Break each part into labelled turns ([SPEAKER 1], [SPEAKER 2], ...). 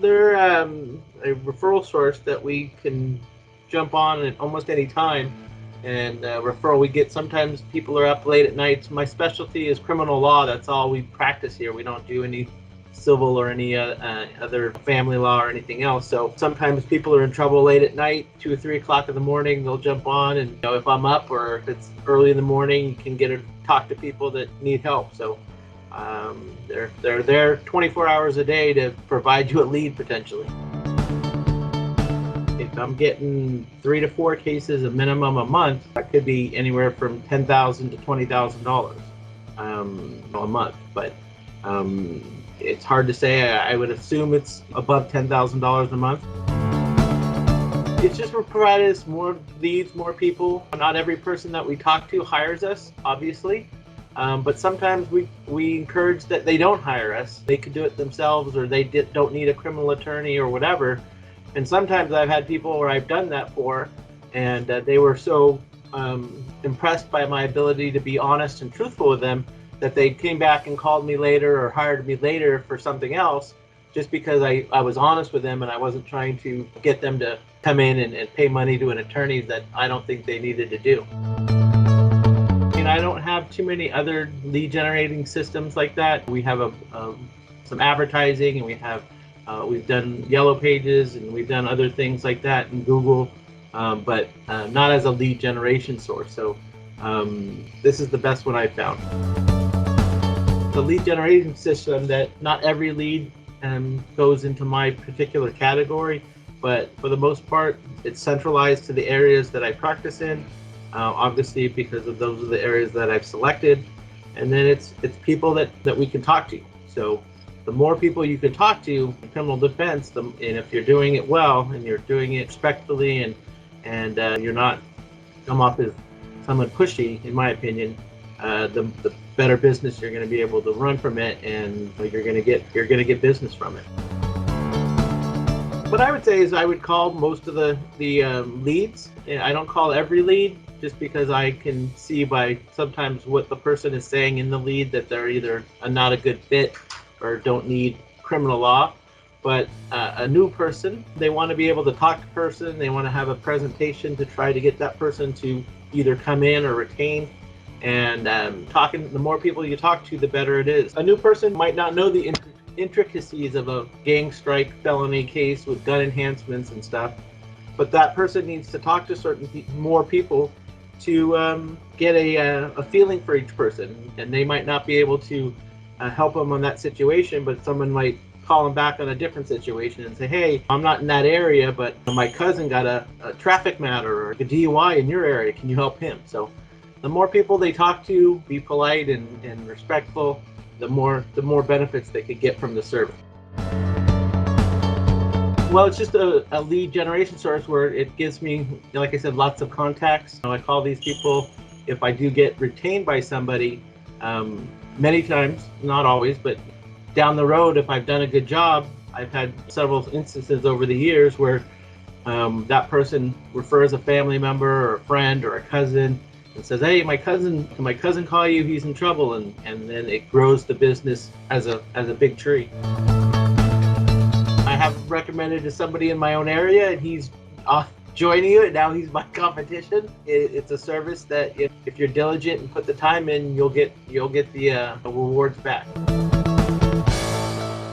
[SPEAKER 1] They're a referral source that we can jump on at almost any time. And referral we get, sometimes people are up late at nights. My specialty is criminal law. That's all we practice here. We don't do any civil or any other family law or anything else. So sometimes people are in trouble late at night, 2 or 3 o'clock in the morning. They'll jump on, and if I'm up or if it's early in the morning, you can talk to people that need help. So they're there 24 hours a day to provide you a lead potentially. If I'm getting 3 to 4 cases a minimum a month, that could be anywhere from $10,000 to $20,000 a month. But it's hard to say. I would assume it's above $10,000 a month. It's just we're providing us more leads, more people. Not every person that we talk to hires us, obviously. But sometimes we encourage that they don't hire us. They could do it themselves, or they don't need a criminal attorney or whatever. And sometimes I've had people where I've done that for, and they were so impressed by my ability to be honest and truthful with them that they came back and called me later or hired me later for something else, just because I was honest with them and I wasn't trying to get them to come in and pay money to an attorney that I don't think they needed to do. I don't have too many other lead generating systems like that. We have some advertising, and we've done Yellow Pages, and we've done other things like that in Google, but not as a lead generation source. So this is the best one I've found. The lead generation system, that not every lead goes into my particular category, but for the most part, it's centralized to the areas that I practice in. Obviously, because of those are the areas that I've selected, and then it's people that we can talk to. So the more people you can talk to in criminal defense, and if you're doing it well and you're doing it respectfully and you're not come off as someone pushy, in my opinion, the better business you're going to be able to run from it, and you're going to get business from it. What I would say is I would call most of the leads. I don't call every lead, just because I can see by sometimes what the person is saying in the lead that they're either not a good fit or don't need criminal law. But a new person, they want to be able to talk to a person. They want to have a presentation to try to get that person to either come in or retain. And the more people you talk to, the better it is. A new person might not know the intricacies of a gang strike felony case with gun enhancements and stuff, but that person needs to talk to more people to get a feeling for each person. And they might not be able to help them on that situation, but someone might call them back on a different situation and say, hey, I'm not in that area, but my cousin got a traffic matter or a DUI in your area. Can you help him? So the more people they talk to, be polite and respectful, the more benefits they could get from the service. Well, it's just a lead generation source where it gives me, like I said, lots of contacts. I call these people if I do get retained by somebody. Many times, not always, but down the road, if I've done a good job, I've had several instances over the years where that person refers a family member or a friend or a cousin and says, hey, can my cousin call you? He's in trouble. And then it grows the business as a big tree. I have recommended to somebody in my own area, and he's joining you, and now he's my competition. It's a service that if you're diligent and put the time in, you'll get the rewards back.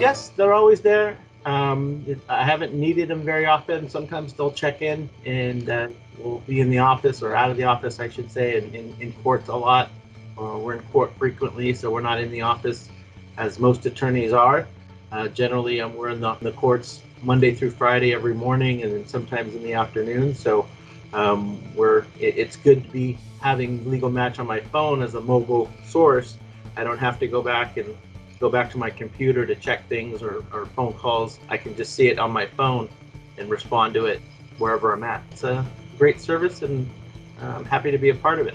[SPEAKER 1] Yes, they're always there. I haven't needed them very often. Sometimes they'll check in, and we'll be in the office, or out of the office, I should say, in courts a lot. We're in court frequently, so we're not in the office as most attorneys are. Generally, we're in the courts Monday through Friday every morning, and then sometimes in the afternoon. So it's good to be having Legal Match on my phone as a mobile source. I don't have to go back to my computer to check things or phone calls. I can just see it on my phone and respond to it wherever I'm at. It's a great service, and I'm happy to be a part of it.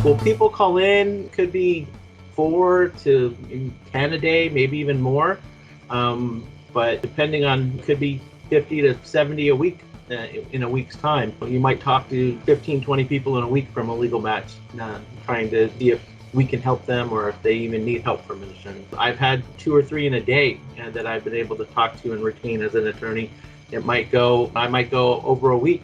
[SPEAKER 1] Well, people call in, could be 4 to 10 a day, maybe even more. But depending on, could be 50 to 70 a week in a week's time. You might talk to 15, 20 people in a week from a Legal Match, trying to see if we can help them or if they even need help from an attorney. I've had 2 or 3 in a day that I've been able to talk to and retain as an attorney. I might go over a week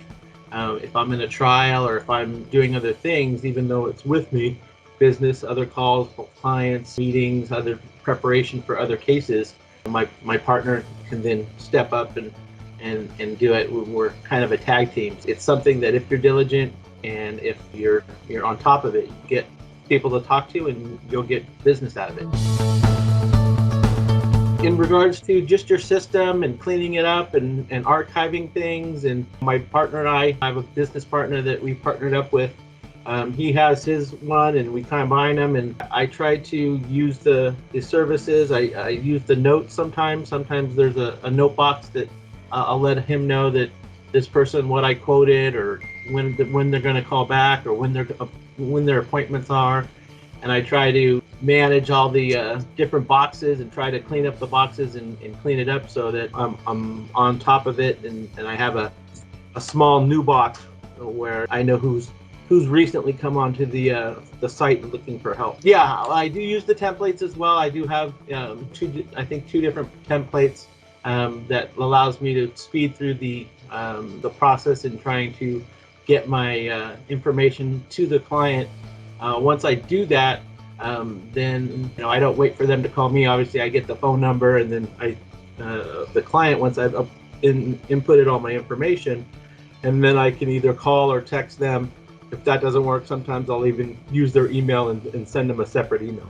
[SPEAKER 1] if I'm in a trial or if I'm doing other things, even though it's with me, business, other calls, clients, meetings, other preparation for other cases. My partner can then step up and do it. We're kind of a tag team. It's something that if you're diligent and if you're on top of it, you get people to talk to and you'll get business out of it. In regards to just your system and cleaning it up and archiving things, and my partner and I have a business partner that we partnered up with. He has his one and we combine them, and I try to use the services. I use the notes sometimes. Sometimes there's a note box that I'll let him know that this person, what I quoted, or when they're going to call back, or when their appointments are. And I try to manage all the different boxes and try to clean up the boxes and clean it up so that I'm on top of it, and I have a small new box where I know who's recently come onto the site looking for help. Yeah, I do use the templates as well. I do have two different templates that allows me to speed through the process in trying to get my information to the client. Once I do that, then I don't wait for them to call me. Obviously, I get the phone number, and then the client, once I've inputted all my information, and then I can either call or text them. If that doesn't work, sometimes I'll even use their email and send them a separate email.